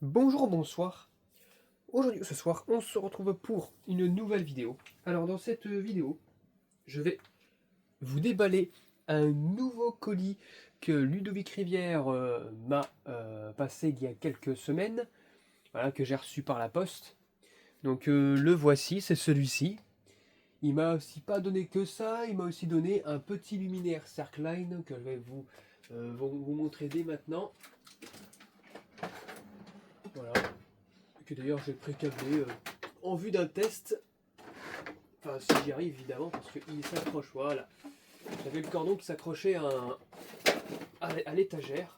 Bonjour, bonsoir. Aujourd'hui, ce soir, on se retrouve pour une nouvelle vidéo. Alors, dans cette vidéo, je vais vous déballer un nouveau colis que Ludovic Rivière m'a passé il y a quelques semaines, voilà, que j'ai reçu par la poste. Donc, le voici, c'est celui-ci. Il m'a aussi pas donné que ça, il m'a aussi donné un petit luminaire Circline que je vais vous montrer dès maintenant. Voilà. Que d'ailleurs j'ai précablé en vue d'un test. Enfin, si j'y arrive évidemment, parce qu'il s'accroche, voilà. J'avais le cordon qui s'accrochait à l'étagère.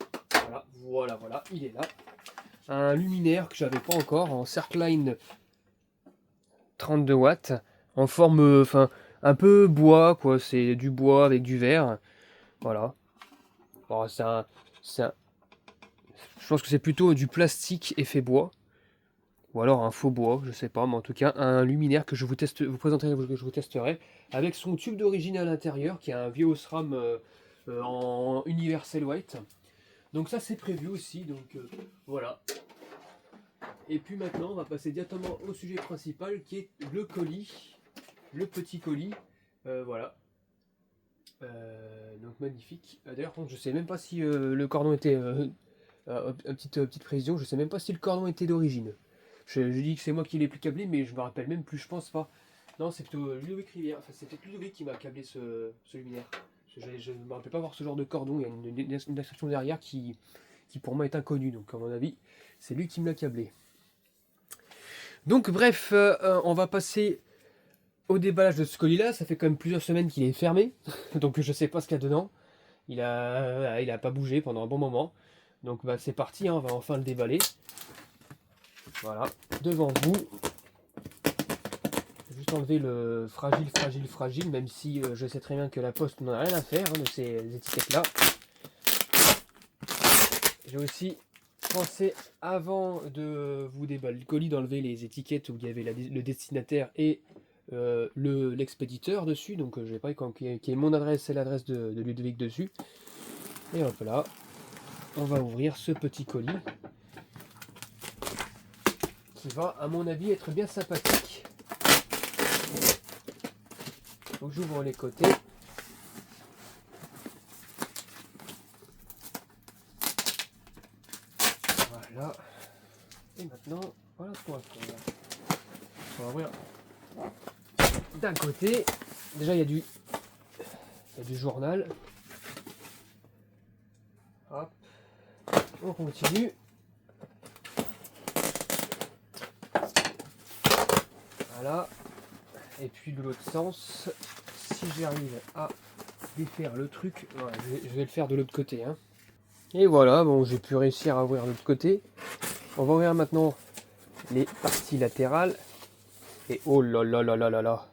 Voilà, il est là. Un luminaire que j'avais pas encore en Circline 32 watts, en forme, enfin, un peu bois, quoi. C'est du bois avec du verre. Voilà. Bon, c'est un- je pense que c'est plutôt du plastique effet bois. Ou alors un faux bois, je sais pas, mais en tout cas un luminaire que je vous présenterai, que je vous testerai, avec son tube d'origine à l'intérieur, qui est un vieux Osram en Universal White. Donc ça c'est prévu aussi, donc voilà. Et puis maintenant on va passer directement au sujet principal, qui est le colis, le petit colis, voilà. Donc magnifique. D'ailleurs je sais même pas si le cordon était, petite précision, je sais même pas si le cordon était d'origine. Je dis que c'est moi qui l'ai plus câblé, mais je me rappelle même plus, je pense pas. Non, c'est plutôt Ludovic Rivière. Enfin, c'est peut-être Ludovic qui m'a câblé ce luminaire. Je ne me rappelle pas voir ce genre de cordon. Il y a une instruction derrière qui pour moi est inconnue. Donc, à mon avis, c'est lui qui me l'a câblé. Donc, bref, on va passer au déballage de ce colis-là. Ça fait quand même plusieurs semaines qu'il est fermé. Donc, je sais pas ce qu'il y a dedans. Il a pas bougé pendant un bon moment. Donc, bah, c'est parti. Hein, on va enfin le déballer. Voilà, devant vous. Juste enlever le fragile, même si je sais très bien que la poste n'en a rien à faire de ces étiquettes-là. J'ai aussi pensé, avant de vous déballer le colis, d'enlever les étiquettes où il y avait le destinataire et l'expéditeur dessus. Donc je vais pas qui est mon adresse et l'adresse de Ludovic dessus. Et hop là, on va ouvrir ce petit colis qui va, à mon avis, être bien sympathique. Donc j'ouvre les côtés. Voilà. Et maintenant, voilà ce qu'on va faire. On va ouvrir d'un côté. Déjà, il y a du journal. Hop. On continue. Voilà. Et puis de l'autre sens, si j'arrive à défaire le truc, voilà, je vais le faire de l'autre côté. Hein. Et voilà, bon, j'ai pu réussir à ouvrir l'autre côté. On va ouvrir maintenant les parties latérales. Et oh là là là là là là.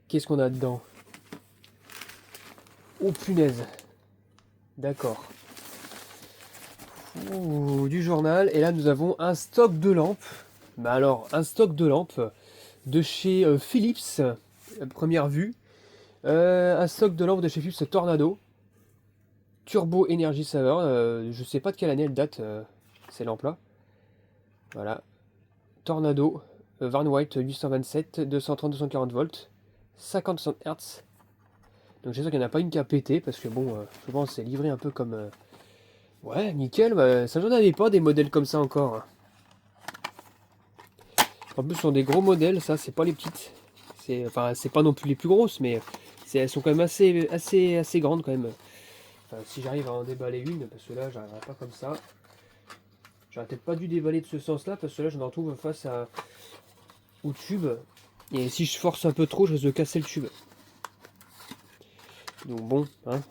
Qu'est-ce qu'on a dedans? Oh punaise. D'accord. Ouh, du journal. Et là, nous avons un stock de lampes. Bah alors, un stock de lampes de chez Philips, première vue. Un stock de lampes de chez Philips Tornado. Turbo Energy Saver. Je sais pas de quelle année elle date, ces lampes-là. Voilà. Tornado. Van White 827, 230-240 volts. 50-60 Hz. Donc j'espère qu'il n'y en a pas une qui a pété, parce que bon, je pense que c'est livré un peu comme... Ouais, nickel, bah, ça j'en avais pas des modèles comme ça encore. Hein. En plus, ce sont des gros modèles, ça, c'est pas les petites. Enfin, c'est pas non plus les plus grosses, mais elles sont quand même assez grandes quand même. Enfin, si j'arrive à en déballer une, parce que là, j'arriverai pas comme ça. J'aurais peut-être pas dû déballer de ce sens-là, parce que là, je me retrouve face au tube. Et si je force un peu trop, je risque de casser le tube. Donc bon, hein,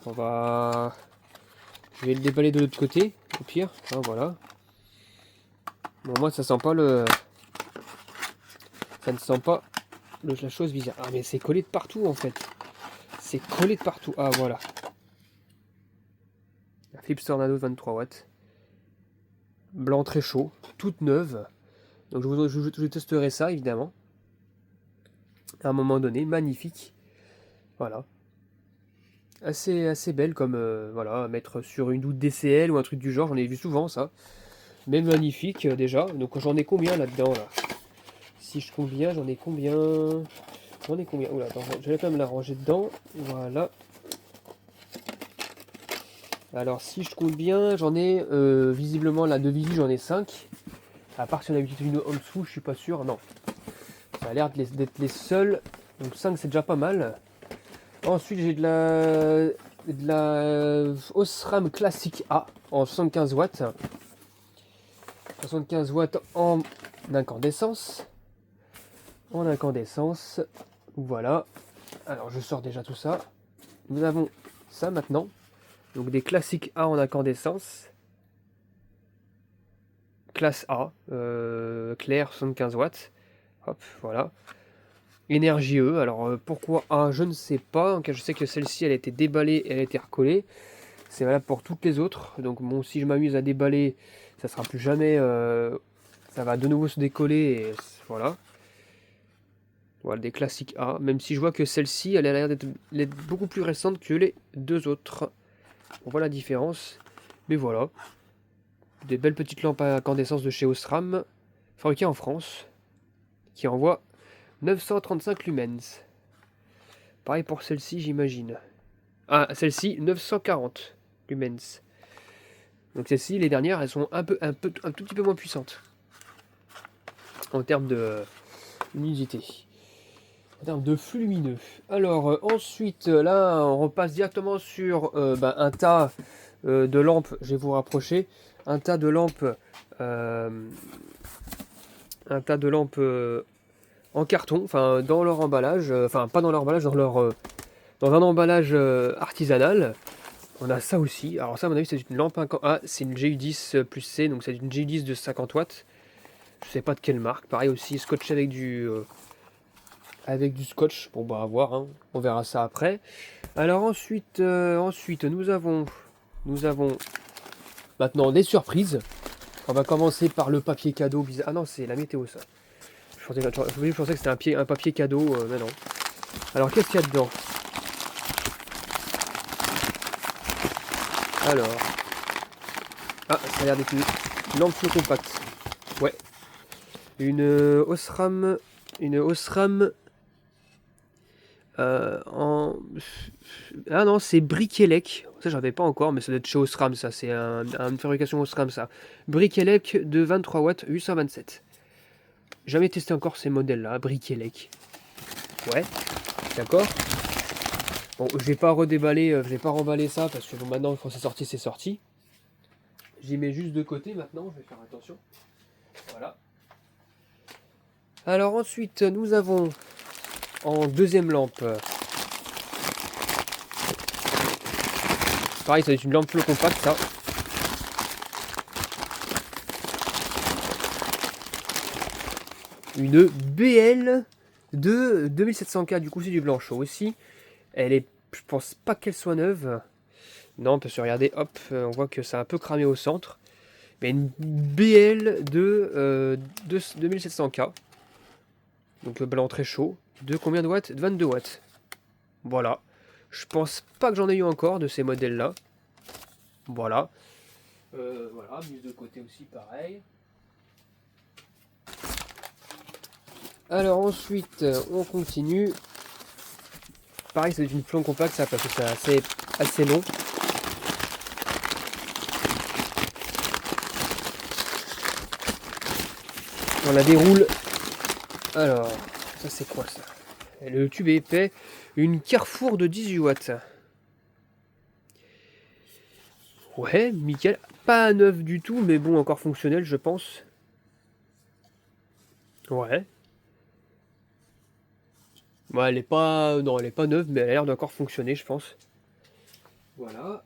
je vais le déballer de l'autre côté, au pire. Hein, voilà. Bon, moi, ça sent pas le... Ça ne sent pas la chose bizarre. Ah, mais c'est collé de partout, en fait. C'est collé de partout. Ah, voilà. La Philips Tornado 23 watts. Blanc très chaud. Toute neuve. Donc, je testerai ça, évidemment. À un moment donné. Magnifique. Voilà. Assez belle comme, voilà, à mettre sur une douche DCL ou un truc du genre. J'en ai vu souvent, ça. mais magnifique déjà. Donc j'en ai combien là-dedans là? Si je compte bien, j'en ai combien? J'en ai combien? Oula, attends, j'allais quand même la ranger dedans. Voilà. Alors si je compte bien, j'en ai visiblement là de visu, j'en ai 5. À part si on a une en dessous, je suis pas sûr. Non. Ça a l'air d'être les seuls. Donc 5 c'est déjà pas mal. Ensuite j'ai de la Osram Classic A en 75 watts. 75 watts en incandescence. En incandescence. Voilà. Alors je sors déjà tout ça. Nous avons ça maintenant. Donc des classiques A en incandescence. Classe A. Clair 75 watts. Hop, voilà. Énergie E. Alors pourquoi A, je ne sais pas. En cas, je sais que celle-ci elle a été déballée et elle a été recollée. C'est valable pour toutes les autres. Donc bon, si je m'amuse à déballer, ça sera plus jamais. Ça va de nouveau se décoller et voilà. Voilà, des classiques A. Même si je vois que celle-ci, elle a l'air d'être beaucoup plus récente que les deux autres. On voit la différence. Mais voilà. Des belles petites lampes à incandescence de chez Osram. Fabriquées en France. Qui envoie 935 lumens. Pareil pour celle-ci, j'imagine. Ah, celle-ci, 940 lumens. Donc celles-ci, les dernières, elles sont un tout petit peu moins puissantes. En termes de luminosité. En termes de flux lumineux. Alors ensuite, là, on repasse directement sur un tas de lampes. Je vais vous rapprocher. Un tas de lampes. En carton, enfin dans leur emballage. Enfin pas dans leur emballage, dans un emballage artisanal. On a ça aussi. Alors ça, à mon avis, c'est une lampe. Ah, c'est une GU10 plus C, donc c'est une GU10 de 50 watts. Je sais pas de quelle marque. Pareil aussi, scotché avec du scotch. Bon bah à voir, hein. On verra ça après. Alors ensuite nous avons maintenant des surprises. On va commencer par le papier cadeau bizarre. Ah non, c'est la météo ça. Je pensais que c'était un papier cadeau, mais non. Alors qu'est-ce qu'il y a dedans? Alors. Ah, ça a l'air d'être une lampe flow compacte. Ouais. Une Osram. En. Ah non, c'est Briquelec. Ça, j'en avais pas encore, mais ça doit être chez Osram, ça. C'est une fabrication Osram, ça. Briquelec de 23 watts, 827. Jamais testé encore ces modèles-là, Briquelec. Ouais, d'accord. Bon, je vais pas redéballer, je vais pas remballer ça parce que bon, maintenant quand c'est sorti, c'est sorti. J'y mets juste de côté maintenant, je vais faire attention. Voilà. Alors ensuite, nous avons en deuxième lampe. Pareil, c'est une lampe flow compacte, ça. Une BL de 2700K, du coup c'est du blanchot aussi. Elle est, je pense pas qu'elle soit neuve. Non, parce que regardez, hop, on voit que c'est un peu cramé au centre. Mais une BL de 2700K. Donc blanc très chaud. De combien de watts? De 22 watts. Voilà. Je pense pas que j'en ai eu encore de ces modèles-là. Voilà. Voilà, mise de côté aussi, pareil. Alors ensuite, on continue. Pareil, c'est une flamme compacte, ça, parce que c'est assez long. On la déroule. Alors, ça c'est quoi ça? Le tube est épais. Une Carrefour de 18 watts. Ouais, nickel. Pas neuf du tout, mais bon, encore fonctionnel, je pense. Ouais. Bon, elle est pas... Non, elle est pas neuve, mais elle a l'air d'encore fonctionner, je pense. Voilà.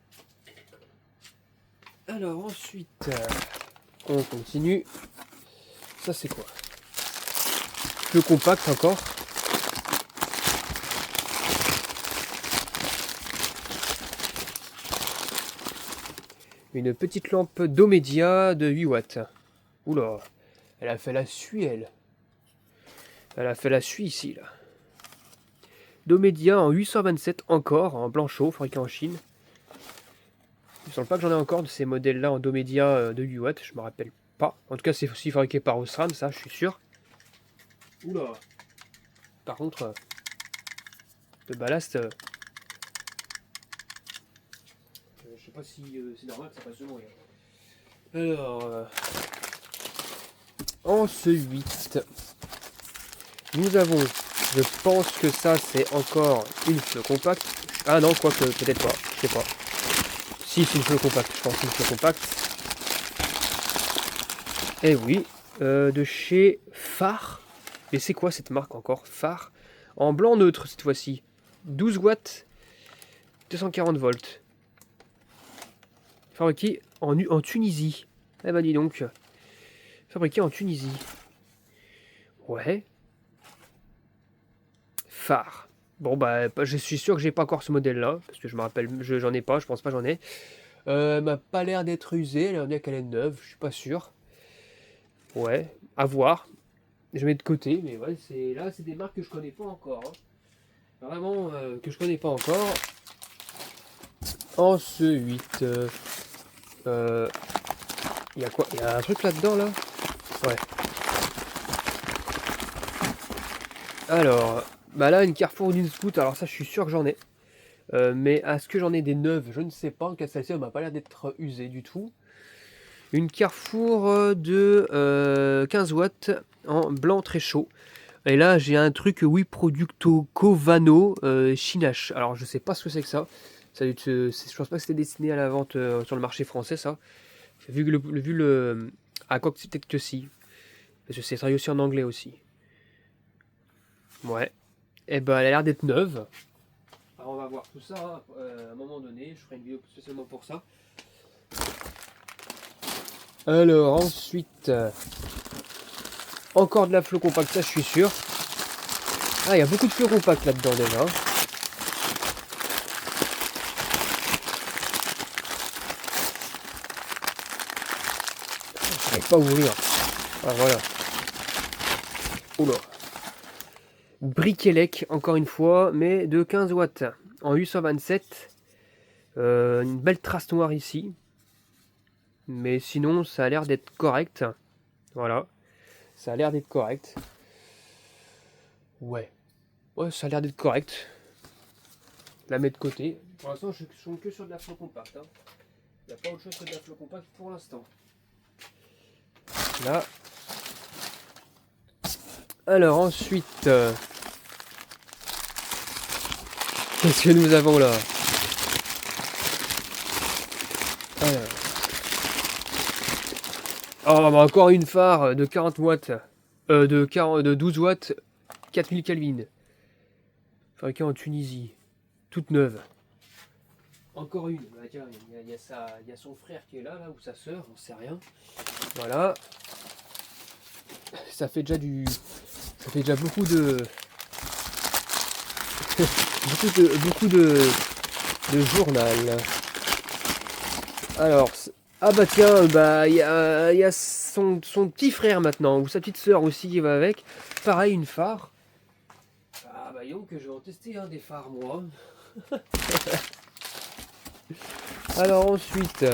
Alors ensuite, on continue. Ça c'est quoi? Le compact encore. Une petite lampe Domedia de 8 watts. Oula, elle a fait la suie, elle. Elle a fait la suie ici, là. Domedia en 827 encore, en blanchot, fabriqué en Chine. Il me semble pas que j'en ai encore de ces modèles-là en Domedia de 8 watts, je me rappelle pas. En tout cas, c'est aussi fabriqué par Osram, ça, je suis sûr. Oula. Par contre, le ballast, je sais pas si c'est normal que ça passe de loin. Alors, ensuite, nous avons, je pense que ça, c'est encore une fleu compacte. Ah non, quoique, peut-être pas, je sais pas. Si, c'est une fleu compacte, je pense que c'est une fleu compacte. Eh oui, de chez Phare. Mais c'est quoi cette marque encore? Phare. En blanc neutre cette fois-ci. 12 watts, 240 volts. Fabriqué en Tunisie. Eh ben dis donc. Fabriqué en Tunisie. Ouais. Phare. Bon bah je suis sûr que j'ai pas encore ce modèle là. Parce que je me rappelle, j'en ai pas, je pense pas j'en ai. Elle m'a pas l'air d'être usée, elle a l'air bien qu'elle est neuve, je suis pas sûr. Ouais, à voir. Je mets de côté, mais ouais, c'est des marques que je connais pas encore. Hein. Vraiment que je connais pas encore. Ensuite, il y a quoi? Il y a un truc là-dedans là? Ouais. Alors, bah là une Carrefour ou une Scoot, alors ça je suis sûr que j'en ai. Mais est-ce que j'en ai des neuves? Je ne sais pas. En cas celle-ci, elle m'a pas l'air d'être usée du tout. Une Carrefour de 15 watts en blanc très chaud. Et là, j'ai un truc, oui, Producto Covano Chinache. Alors, je sais pas ce que c'est que ça. Je pense pas que c'était destiné à la vente sur le marché français, ça. Vu le. Ah, quoi que c'est peut-être que si. Parce que c'est traduit aussi en anglais aussi. Ouais. Et ben, elle a l'air d'être neuve. Alors, on va voir tout ça à un moment donné. Je ferai une vidéo spécialement pour ça. Alors, ensuite. Encore de la flot compacte, ça je suis sûr. Ah, il y a beaucoup de flot compacte là-dedans déjà. Je n'arrive pas à ouvrir. Ah, voilà. Oula. Briquelec, encore une fois, mais de 15 watts. En 827. Une belle trace noire ici. Mais sinon, ça a l'air d'être correct. Voilà. Ça a l'air d'être correct. Ouais. Ouais, ça a l'air d'être correct. La mettre de côté. Pour l'instant, je suis que sur de la flot compacte. Hein. Il n'y a pas autre chose que de la flot compacte pour l'instant. Là. Alors ensuite, qu'est-ce que nous avons là? Alors. Oh, bah encore une phare de 40 watts. De 12 watts, 4000 Kelvin. Fabriquée en Tunisie. Toute neuve. Encore une. Bah, tiens, il y a son frère qui est là, ou sa soeur, on sait rien. Voilà. Ça fait déjà beaucoup de. beaucoup de journal. Alors, ah bah tiens, bah il y a son petit frère maintenant, ou sa petite sœur aussi qui va avec. Pareil, une phare. Ah bah donc, je vais en tester des phares moi. Alors ensuite,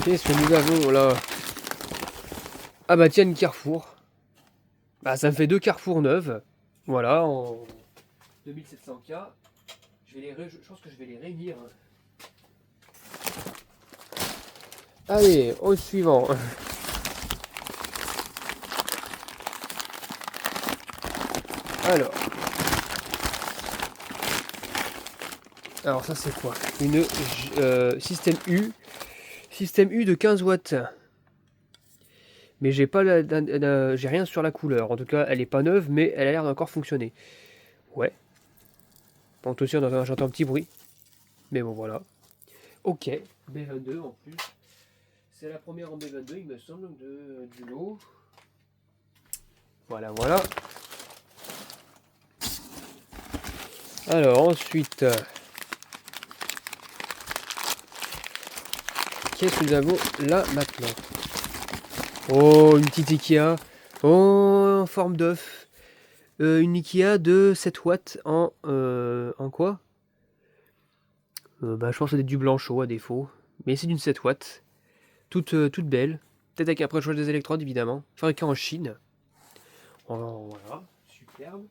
qu'est-ce que nous avons là? Ah bah tiens, une Carrefour. Bah ça me fait deux Carrefour neuves. Voilà, en 2700K. Je pense que je vais les réunir. Allez, au suivant. Alors ça c'est quoi? Une système U. Système U de 15 watts. Mais j'ai pas j'ai rien sur la couleur. En tout cas, elle est pas neuve, mais elle a l'air d'encore fonctionner. Ouais. Bon, aussi, j'entends un petit bruit. Mais bon, voilà. Ok. B22 en plus. C'est la première en B22, il me semble, du lot. Voilà, voilà. Alors, ensuite... qu'est-ce que nous avons là, maintenant? Oh, une petite Ikea. Oh, en forme d'œuf. Une Ikea de 7 watts en quoi? Je pense que c'est du Blanchot à défaut. Mais c'est d'une 7 watts. Toute belle. Peut-être avec un préchauffage des électrodes, évidemment. Fabriquée en Chine. Voilà, superbe.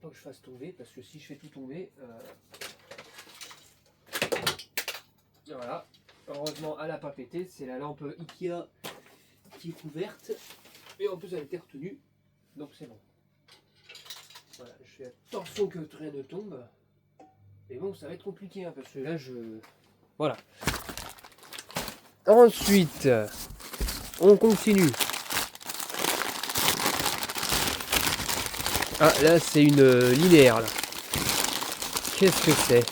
Pas que je fasse tomber, parce que si je fais tout tomber... Voilà. Heureusement, elle n'a pas pété. C'est la lampe Ikea qui est couverte. Et en plus, elle était retenue. Donc c'est bon. Voilà, je fais attention que rien ne tombe. Mais bon, ça va être compliqué, hein, parce que là, Voilà. Ensuite, on continue. Ah, là, c'est une linéaire, là. Qu'est-ce que c'est?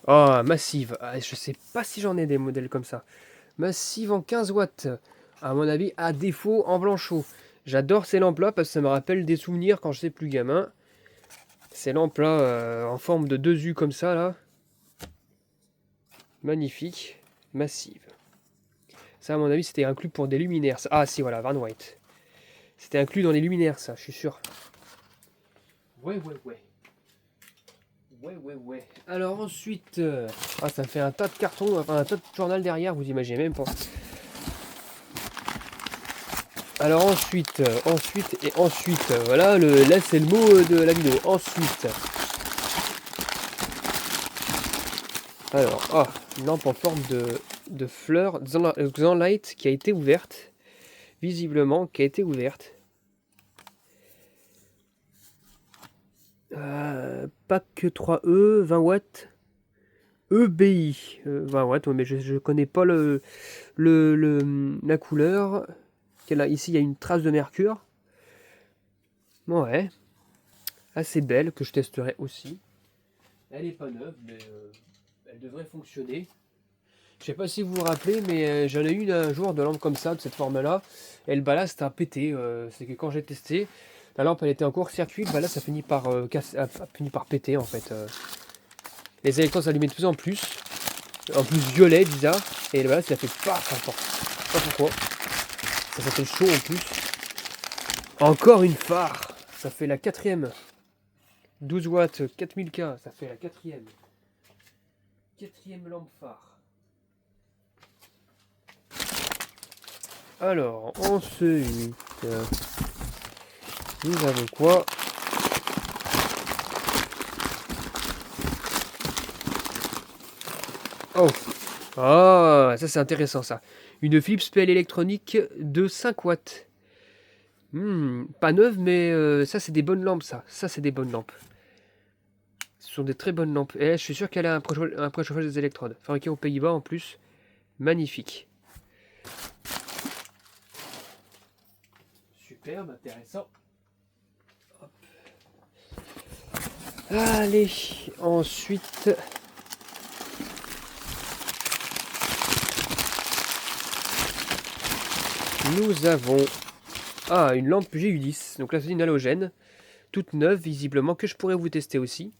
Oh, massive. Ah, je sais pas si j'en ai des modèles comme ça. Massive en 15 watts. À mon avis, à défaut en Blanchot. J'adore ces lampes-là parce que ça me rappelle des souvenirs quand j'étais plus gamin. Ces lampes-là en forme de 2 U comme ça, là. Magnifique. Massive. Ça, à mon avis, c'était inclus pour des luminaires. Ah, si, voilà, Van White. C'était inclus dans les luminaires, ça, je suis sûr. Ouais. Ouais. Alors ensuite... Ah, ça me fait un tas de cartons, enfin un tas de journal derrière, vous imaginez même pas. Alors ensuite, voilà, là c'est le mot de la vidéo. Ensuite... Alors, une lampe en forme de fleur, Xanlight, qui a été ouverte. Visiblement, qui a été ouverte. Pack 3E, 20 watts. EBI, 20 watts, mais je connais pas la couleur. Ici, il y a une trace de mercure. Ouais. Assez belle, que je testerai aussi. Elle est pas neuve, mais elle devrait fonctionner. Je sais pas si vous vous rappelez, mais j'en ai eu un jour de lampe comme ça, de cette forme-là. Et le ballast a pété. C'est que quand j'ai testé, la lampe elle était en court-circuit, le ballast a fini par péter en fait. Les électrons s'allumaient de plus en plus. En plus violet, bizarre. Et le ballast il a fait paf encore. Je sais pas pourquoi. Ça s'appelle chaud en plus. Encore une phare. Ça fait la 4e. 12 watts, 4000K, ça fait la 4e. 4e lampe phare. Alors, ensuite, nous avons quoi? Oh! Ah, ça c'est intéressant ça. Une Philips PL électronique de 5 watts. Pas neuve, mais ça c'est des bonnes lampes ça. Ça c'est des bonnes lampes. Ce sont des très bonnes lampes. Et là, je suis sûr qu'elle a un préchauffage des électrodes. Fabriquée aux Pays-Bas en plus. Magnifique. Superbe, intéressant. Hop. Allez, ensuite... Nous avons une lampe GU10. Donc là, c'est une halogène. Toute neuve, visiblement, que je pourrais vous tester aussi.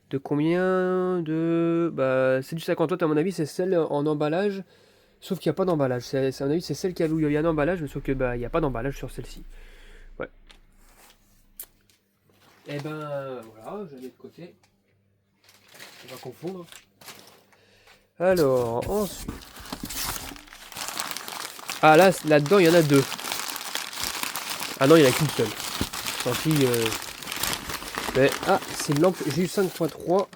De combien de... c'est du 50 watts, à mon avis, c'est celle en emballage. Sauf qu'il n'y a pas d'emballage. À mon avis, c'est celle où il y a un emballage, mais sauf que il n'y a pas d'emballage sur celle-ci. Ouais. Et voilà, je la mets de côté. On va confondre. Alors, ensuite... Ah là-dedans, il y en a 2. Ah non, il n'y en a qu'une seule. Tant pis. C'est une lampe GU 5.3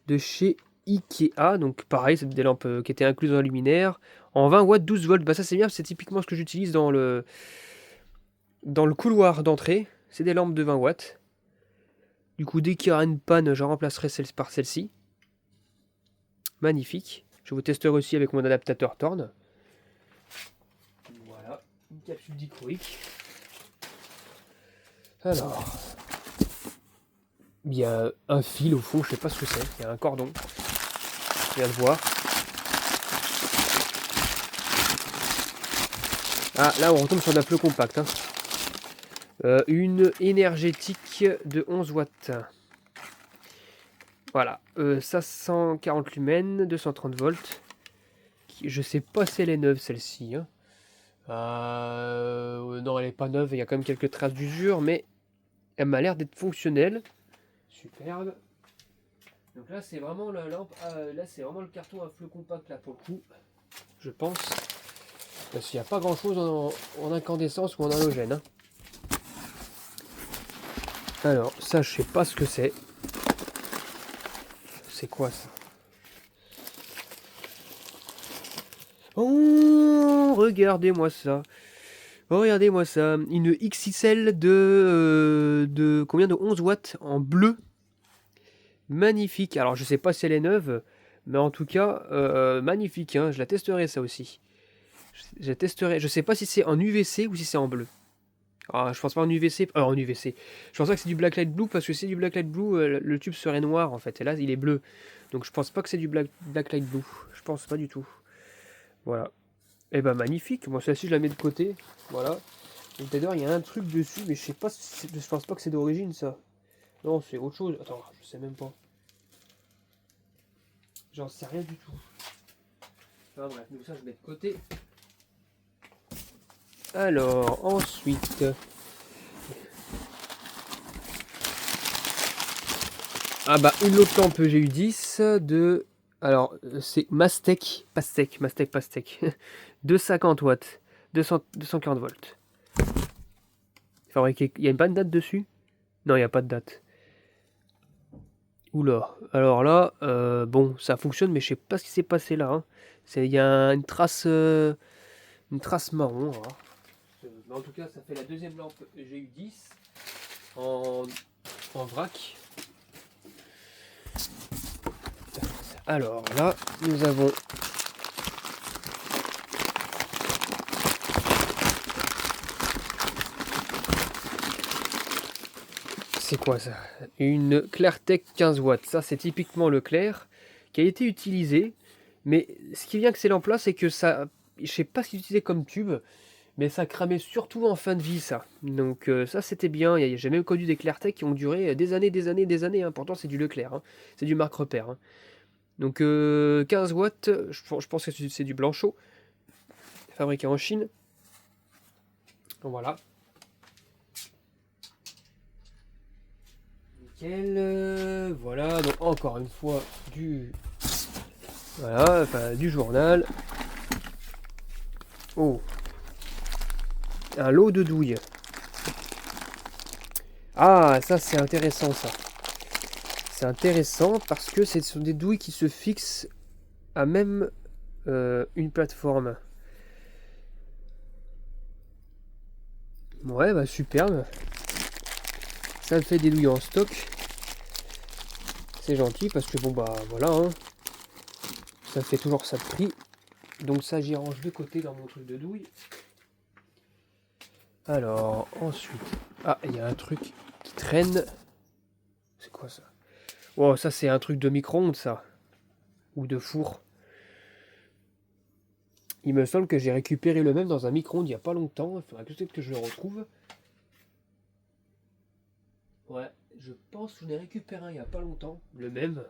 de chez Ikea. Donc pareil, c'est des lampes qui étaient incluses dans la luminaire. En 20 watts, 12 volts. Ça c'est bien, c'est typiquement ce que j'utilise dans le couloir d'entrée. C'est des lampes de 20 watts. Du coup, dès qu'il y aura une panne, j'en remplacerai par celle-ci. Magnifique. Je vous testerai aussi avec mon adaptateur Thorn. Voilà, une capsule dichroïque. Alors, il y a un fil au fond, je sais pas ce que c'est. Il y a un cordon. Je viens de voir. Ah, là on retombe sur la plus compacte. Une énergétique de 11 watts. Voilà, 540 lumens, 230 volts. Je sais pas si elle est neuve celle-ci. Hein. Non, elle est pas neuve, il y a quand même quelques traces d'usure, mais elle m'a l'air d'être fonctionnelle. Superbe. Donc là c'est vraiment la lampe, là c'est vraiment le carton à fleu compact là pour le coup, je pense. Parce qu'il n'y a pas grand chose en incandescence ou en halogène. Hein. Alors ça je sais pas ce que c'est. C'est quoi ça? Oh, regardez-moi ça. Oh, regardez-moi ça. Une XXL de combien? De 11 watts en bleu. Magnifique. Alors, je sais pas si elle est neuve, mais en tout cas, magnifique. Hein. Je la testerai, ça aussi. Je la testerai. Je sais pas si c'est en UVC ou si c'est en bleu. Ah, je pense pas en UVC. En UVC. Je pense pas que c'est du Blacklight Blue, parce que si c'est du Blacklight Blue, le tube serait noir, en fait. Et là, il est bleu. Donc, je pense pas que c'est du Blacklight Blue. Je pense pas du tout. Voilà. Et ben magnifique, moi celle-ci je la mets de côté, voilà. Et d'ailleurs il y a un truc dessus, mais je sais pas, je pense pas que c'est d'origine ça. Non, c'est autre chose. Attends, je sais même pas. J'en sais rien du tout. Enfin bref, donc ça je mets de côté. Alors, ensuite... Ah bah, une autre lampe j'ai eu 10 de... Alors, c'est Mastec, Pastec. 250 watts, 240 volts. Fabriqué... Il y a une bonne date dessus? Non, il n'y a pas de date. Oula, alors là, bon, ça fonctionne, mais je sais pas ce qui s'est passé là. Hein. Il y a une trace marron. Hein. Mais en tout cas, ça fait la deuxième lampe. J'ai eu 10 en vrac. Alors là, nous avons c'est quoi ça? Une Clartech 15 watts. Ça, c'est typiquement le clair qui a été utilisé. Mais ce qui vient que c'est lampes-là, c'est que ça... Je sais pas ce qu'ils utilisaient comme tube, mais ça cramait surtout en fin de vie, ça. Donc ça, c'était bien. J'ai même connu des Clartech qui ont duré des années. Hein. Pourtant, c'est du Leclerc. Hein. C'est du Marc Repère. Hein. Donc 15 watts, je pense que c'est du Blanchot. Fabriqué en Chine. Voilà. Nickel. Voilà, donc encore une fois du... Voilà, enfin du journal. Oh. Un lot de douilles. Ah, ça c'est intéressant ça. C'est intéressant parce que ce sont des douilles qui se fixent à même une plateforme. Ouais, bah superbe. Ça me fait des douilles en stock. C'est gentil parce que bon bah voilà. Hein. Ça fait toujours ça de prix. Donc ça j'y range de côté dans mon truc de douille. Alors ensuite. Ah, il y a un truc qui traîne. C'est quoi ça? Oh, ça c'est un truc de micro-ondes ça. Ou de four. Il me semble que j'ai récupéré le même dans un micro-ondes il n'y a pas longtemps. Il faudrait peut-être que je le retrouve. Ouais, je pense que j'en ai récupéré un il n'y a pas longtemps. Le même.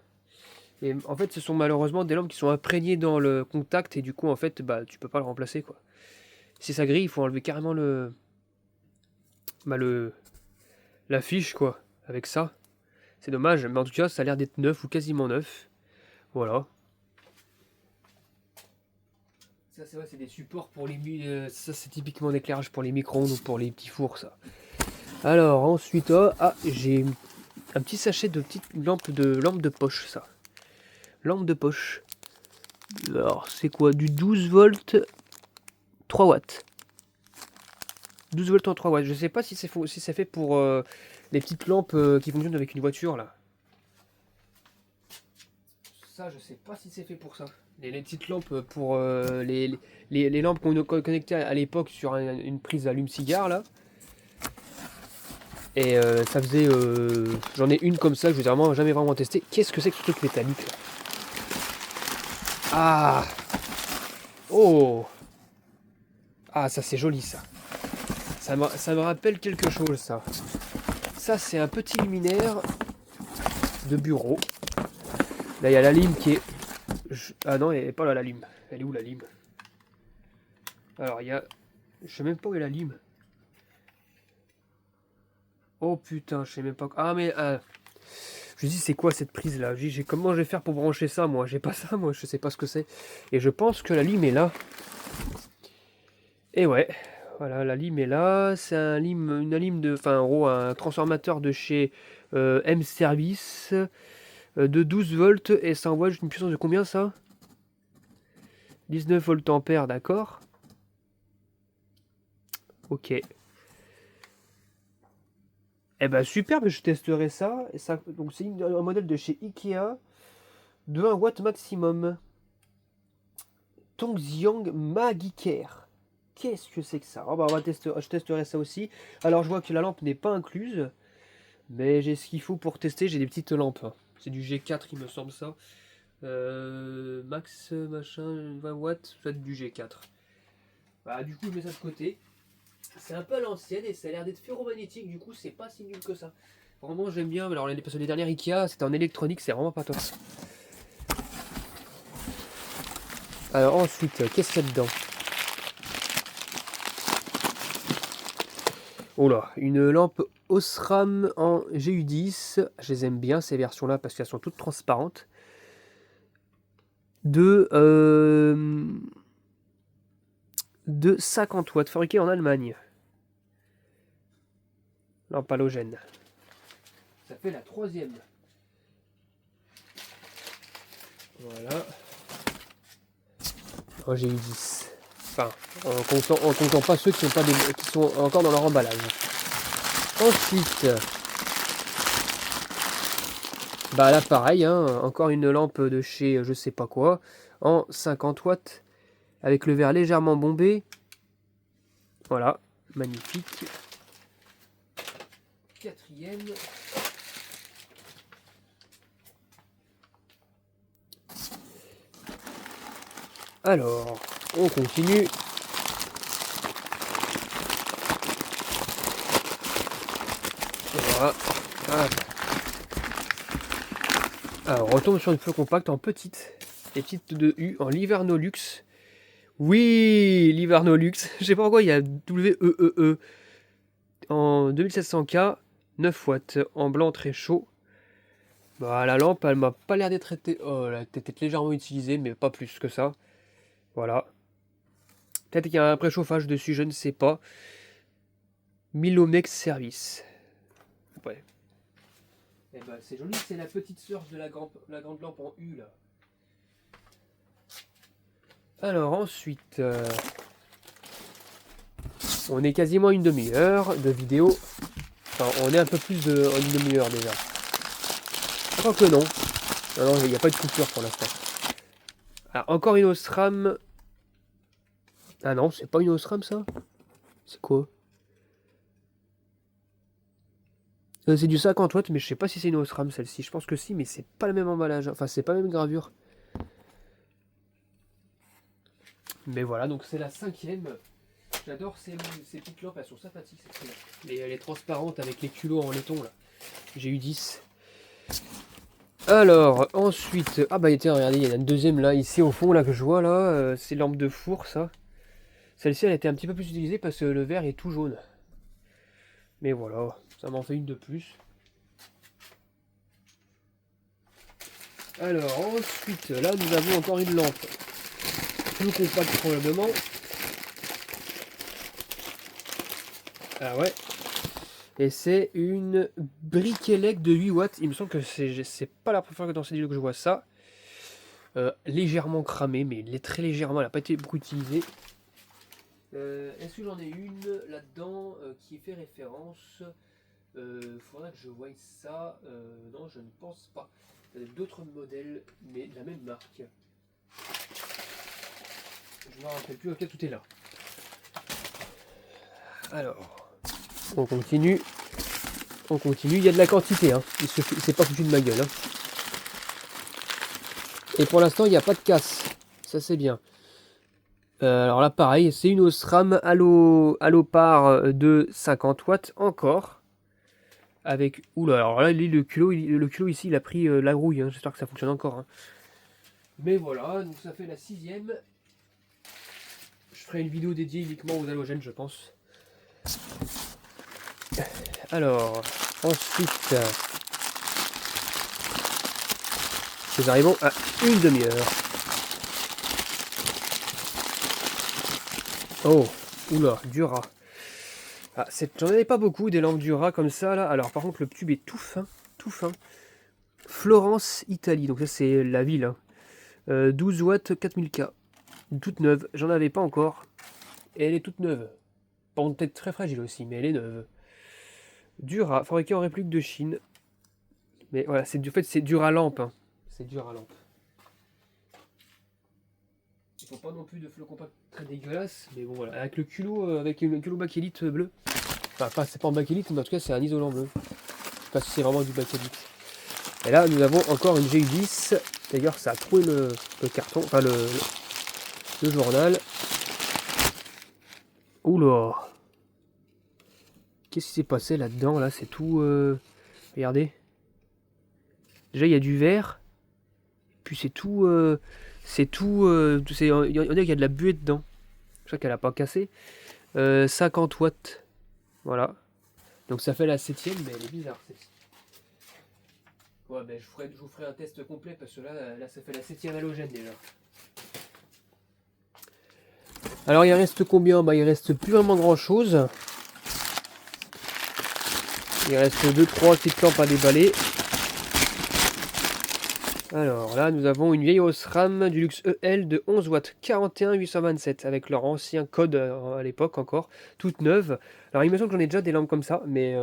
Et en fait, ce sont malheureusement des lampes qui sont imprégnées dans le contact. Et du coup, en fait, bah, tu peux pas le remplacer, quoi. Si ça grille, il faut enlever carrément bah, la fiche, quoi. Avec ça. C'est dommage. Mais en tout cas, ça a l'air d'être neuf ou quasiment neuf. Voilà. Ça, c'est vrai, c'est des supports pour les... ça, c'est typiquement l'éclairage pour les micro-ondes ou pour les petits fours, ça. Alors, ensuite, j'ai un petit sachet de petites lampes de poche, ça. Lampe de poche. Alors, c'est quoi? Du 12 volts, 3 watts. 12 volts en 3 watts. Je sais pas si c'est fait pour les petites lampes qui fonctionnent avec une voiture, là. Ça, je sais pas si c'est fait pour ça. Les petites lampes pour les lampes qu'on connectait à l'époque sur une prise allume-cigare, là. Et ça faisait... J'en ai une comme ça, je vous ai jamais vraiment testé. Qu'est-ce que c'est que ce truc métallique, là? Ah! Oh! Ah, ça c'est joli, ça. Ça me rappelle quelque chose, ça. Ça, c'est un petit luminaire de bureau. Là, il y a la lime qui est... Ah non, elle n'est pas là, la lime. Elle est où, la lime? Alors, il y a... Je sais même pas où est la lime. Oh putain, je sais même pas... Ah, mais... me dis, c'est quoi cette prise là? Comment je vais faire pour brancher ça moi? J'ai pas ça moi, je sais pas ce que c'est. Et je pense que la lime est là. Et ouais, voilà, la lime est là. C'est une lime de. Enfin, en gros, un transformateur de chez M-Service de 12 volts et ça envoie une puissance de combien ça? 19 volts ampères, d'accord. Ok. Eh ben super, je testerai ça. Donc c'est un modèle de chez Ikea de 1 watt maximum. Tongxiang Magicare. Qu'est-ce que c'est que ça? Oh bah je testerai ça aussi. Alors je vois que la lampe n'est pas incluse, mais j'ai ce qu'il faut pour tester. J'ai des petites lampes. C'est du G4 il me semble ça. Max machin 20 watts, ça doit être du G4. Bah du coup je mets ça de côté. C'est un peu à l'ancienne et ça a l'air d'être ferromagnétique, du coup c'est pas si nul que ça. Vraiment j'aime bien, alors parce que les dernières Ikea c'était en électronique, c'est vraiment pas top. Alors ensuite, qu'est-ce qu'il y a dedans? Oh là, une lampe Osram en GU10, je les aime bien ces versions là parce qu'elles sont toutes transparentes. De 50 watts, fabriquée en Allemagne. Lampe halogène. Ça fait la 3e. Voilà. En GU10. Enfin, en comptant pas ceux qui sont encore dans leur emballage. Ensuite, bah là pareil, hein, encore une lampe de chez je sais pas quoi, en 50 watts, avec le verre légèrement bombé. Voilà, magnifique. 4e. Alors, on continue. Voilà. Alors, on retombe sur une feu compacte en petite. Les petites de U en Livarnolux. Oui, Livarnolux. Je sais pas pourquoi il y a WEEE. En 2700K, 9 watts. En blanc très chaud. Bah, la lampe, elle m'a pas l'air d'être oh, elle a peut-être légèrement utilisée, mais pas plus que ça. Voilà. Peut-être qu'il y a un préchauffage dessus, je ne sais pas. Milomex Service. Ouais. Eh ben, c'est joli, c'est la petite sœur de la grande lampe en U là. Alors ensuite, on est quasiment une demi-heure de vidéo. Enfin, on est un peu plus d'une demi-heure déjà. Je crois que non. Non, il n'y a pas de coupure pour l'instant. Alors encore une Osram. Ah non, c'est pas une Osram ça? C'est quoi? C'est du 50 watts, mais je sais pas si c'est une Osram celle-ci. Je pense que si, mais c'est pas le même emballage. Enfin, c'est pas la même gravure. Mais voilà, donc c'est la 5e. J'adore ces petites lampes, elles sont sympathiques. Elle est transparente avec les culots en laiton là. J'ai eu 10. Alors, ensuite. Ah bah tiens, regardez, il y en a une deuxième là, ici au fond là que je vois là. C'est lampe de four ça. Celle-ci elle a été un petit peu plus utilisée parce que le verre est tout jaune. Mais voilà, ça m'en fait une de plus. Alors ensuite, là nous avons encore une lampe. Plus compacte probablement. Ah ouais. Et c'est une Briquelec de 8 watts. Il me semble que c'est pas la première fois que dans cette vidéo que je vois ça. Légèrement cramée, mais elle est très légèrement, elle n'a pas été beaucoup utilisée. Est-ce que j'en ai une là-dedans qui fait référence? Faudrait que je voie ça. Non, je ne pense pas. Il y a d'autres modèles, mais de la même marque. Je ne me rappelle plus, ok, tout est là. Alors, on continue. On continue, il y a de la quantité, hein. C'est pas foutu de ma gueule. Hein. Et pour l'instant, il n'y a pas de casse. Ça, c'est bien. Alors là, pareil, c'est une Osram Allopar de 50 watts encore. Avec. Oula, alors là, le culot ici, il a pris la grouille. Hein. J'espère que ça fonctionne encore. Hein. Mais voilà, donc ça fait la 6e. Je ferai une vidéo dédiée uniquement aux halogènes, je pense. Alors, ensuite, Nous arrivons à une demi-heure. Oh, oula, Dura. Ah, j'en avais pas beaucoup des lampes Dura comme ça là. Alors par contre le tube est tout fin, tout fin. Florence, Italie, donc ça c'est la ville. Hein. 12 watts, 4000K. Toute neuve, j'en avais pas encore. Et elle est toute neuve. Peut-être très fragile aussi, mais elle est neuve. Dura, fabriquée en République de Chine. Mais voilà, c'est du fait c'est Dura lampe. Hein. C'est Dura lampe. Il faut pas non plus de flot compact très dégueulasse, mais bon voilà, avec le culot, avec une culot bakélite bleu. Enfin, pas, c'est pas en bakélite, mais en tout cas c'est un isolant bleu. Je sais pas si c'est vraiment du bakélite. Et là nous avons encore une GU10. D'ailleurs ça a troué le carton, enfin le journal. Oula. Qu'est-ce qui s'est passé là-dedans là? C'est tout. Regardez. Déjà il y a du vert. Puis c'est tout. C'est tout. Il y en a qui a de la buée dedans. Je crois qu'elle a pas cassé. 50 watts. Voilà. Donc ça fait la 7ème, mais elle est bizarre celle-ci. Ouais, ben je vous ferai un test complet parce que là ça fait la 7ème halogène déjà. Alors il reste combien? Bah il reste plus vraiment grand chose. Il reste 2-3 petites lampes à déballer. Alors là nous avons une vieille Osram du luxe EL de 11 watts 41827 avec leur ancien code à l'époque encore, toute neuve. Alors il me semble que j'en ai déjà des lampes comme ça, mais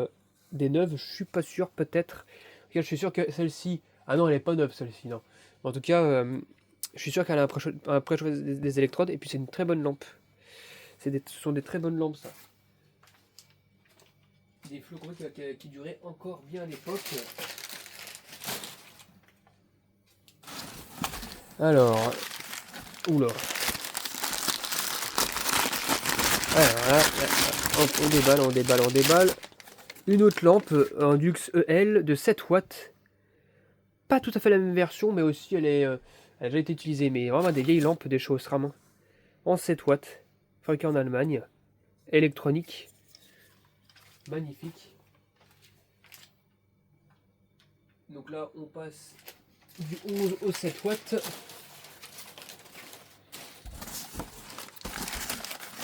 des neuves je suis pas sûr, peut-être. Je suis sûr que celle-ci... Ah non elle est pas neuve celle-ci, non. En tout cas je suis sûr qu'elle a un pré-chauffe des électrodes et puis c'est une très bonne lampe. Ce sont des très bonnes lampes ça. Des flocons qui duraient encore bien à l'époque. Alors, oula. Alors là, on déballe. Une autre lampe, un Dux EL de 7 watts. Pas tout à fait la même version, mais aussi elle a déjà été utilisée. Mais vraiment des vieilles lampes des chez Osram. En 7 watts. Fabriquée en Allemagne. Électronique. Magnifique. Donc là, on passe du 11 au 7 watts.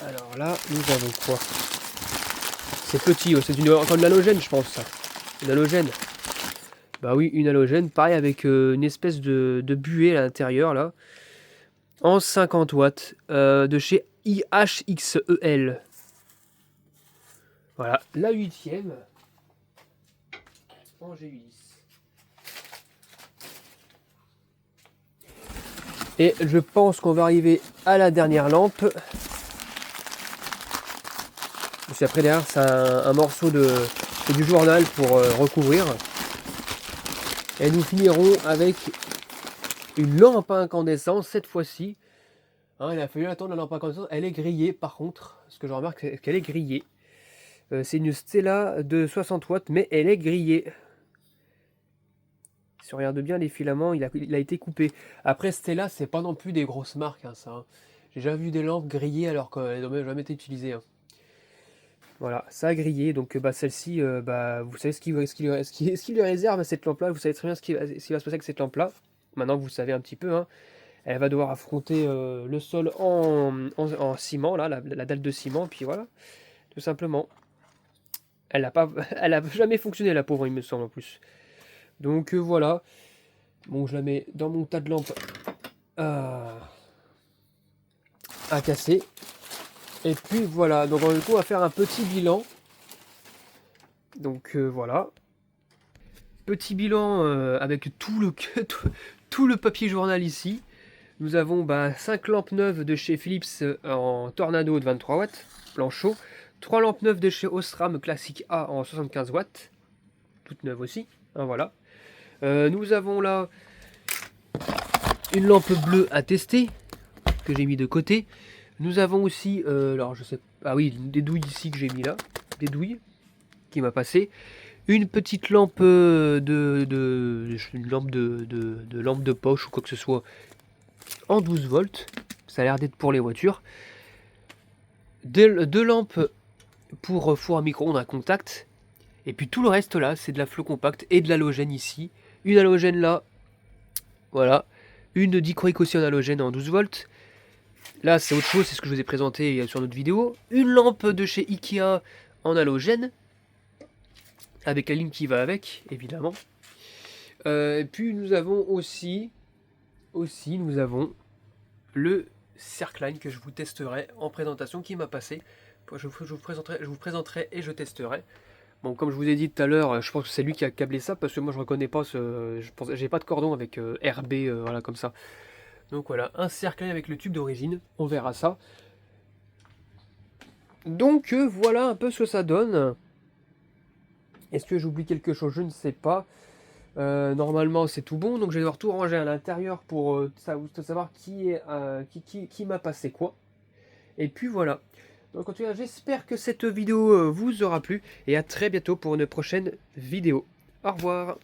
Alors là, nous avons quoi? C'est petit, c'est encore de l'halogène, je pense, ça. Une halogène. Bah oui, une halogène, pareil, avec une espèce de buée à l'intérieur, là. En 50 watts, de chez IHXEL. Voilà, la 8ème. En GU10. Et je pense qu'on va arriver à la dernière lampe. Puis après derrière c'est un morceau du journal pour recouvrir. Et nous finirons avec une lampe à incandescence cette fois-ci. Hein, il a fallu attendre la lampe à incandescence. Elle est grillée par contre. Ce que je remarque c'est qu'elle est grillée. C'est une Stella de 60 watts mais elle est grillée. Si on regarde bien les filaments, il a été coupé. Après Stella, c'est pas non plus des grosses marques, hein, ça. Hein. J'ai déjà vu des lampes grillées alors qu'elles n'ont jamais été utilisées. Hein. Voilà, ça a grillé. Donc bah, celle-ci, bah, vous savez ce qu'il lui réserve à cette lampe-là. Vous savez très bien ce qui va se passer avec cette lampe-là. Maintenant, vous savez un petit peu. Hein. Elle va devoir affronter le sol en ciment, là, la dalle de ciment. Puis voilà, tout simplement. Elle a jamais fonctionné, la pauvre, il me semble, en plus. Donc voilà. Bon, je la mets dans mon tas de lampes à casser. Et puis voilà. Donc du coup, on va faire un petit bilan. Donc voilà. Petit bilan avec tout le papier journal ici. Nous avons 5 lampes neuves de chez Philips en Tornado de 23 watts, blanc chaud. 3 lampes neuves de chez Osram Classic A en 75 watts. Toutes neuves aussi. Hein, voilà. Nous avons là une lampe bleue à tester que j'ai mis de côté. Nous avons aussi, alors je sais, ah oui, des douilles ici que j'ai mis là, des douilles qui m'a passé. Une petite lampe une lampe lampe de poche ou quoi que ce soit en 12 volts. Ça a l'air d'être pour les voitures. Deux lampes pour four à micro-ondes à contact. Et puis tout le reste là, c'est de la flow compact et de l'halogène ici. Une halogène là, Voilà. Une dichroïque aussi en halogène en 12 volts. Là, c'est autre chose, c'est ce que je vous ai présenté sur notre vidéo. Une lampe de chez Ikea en halogène. Avec la ligne qui va avec, évidemment. Et puis nous avons aussi nous avons le Circline que je vous testerai en présentation qui m'a passé. Je vous présenterai et je testerai. Bon, comme je vous ai dit tout à l'heure, je pense que c'est lui qui a câblé ça parce que moi je reconnais pas j'ai pas de cordon avec RB, voilà comme ça. Donc voilà, un Circline avec le tube d'origine, on verra ça. Donc voilà un peu ce que ça donne. Est-ce que j'oublie quelque chose? Je ne sais pas. Normalement c'est tout bon, donc je vais devoir tout ranger à l'intérieur pour savoir qui m'a passé quoi. Et puis voilà. Donc en tout cas j'espère que cette vidéo vous aura plu et à très bientôt pour une prochaine vidéo. Au revoir.